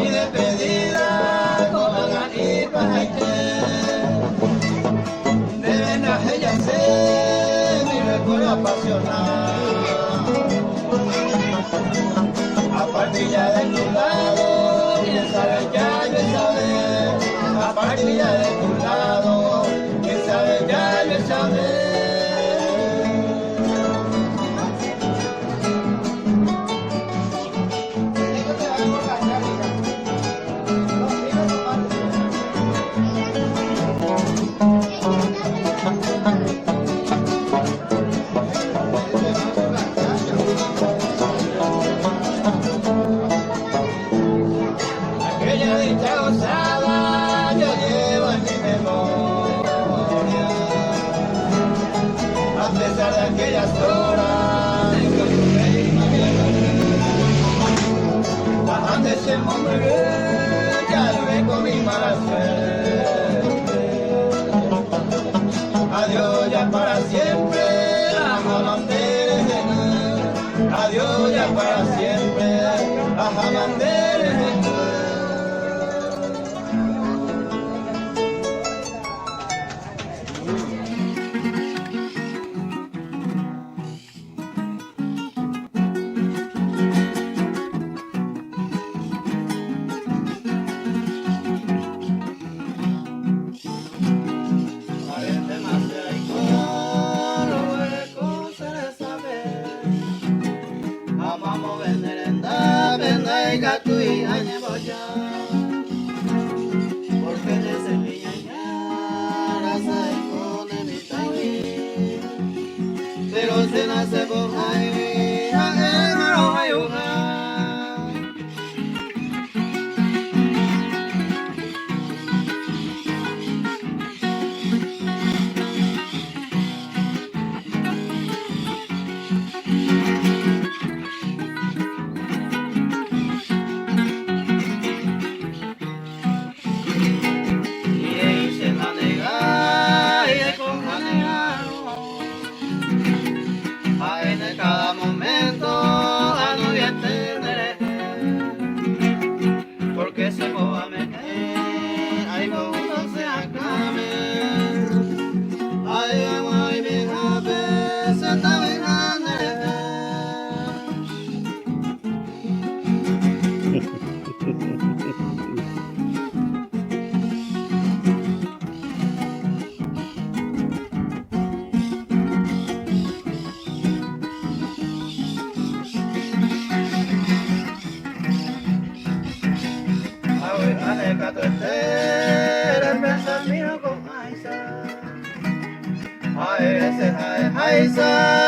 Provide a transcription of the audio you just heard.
mi despedida con la ganitas deben ella ser mi recuerdo apasionado. A partir ya de tu lado, quién sabe ya yo saber. A partir ya de tu lado, quién sabe ya yo saber. Aquella dicha gozada yo llevo en mi memoria, a pesar de aquellas horas en que lloré y me bajando ese monte ya lloré con mi mala suerte. Adiós ya para siempre, Ajamanderes de nuevo. Adiós ya para siempre, Ajamanderes de nuevo. Tu hija boya, porque de semilla ya se pone mi tawi, pero se nace por ahí, no hay una. Cada momento la novia tendré, porque se va a meter, ay como se acabe, ay ay mi jabe, se está venando. Gato entero, pensar mío con Aiza. Ay, ese Aiza.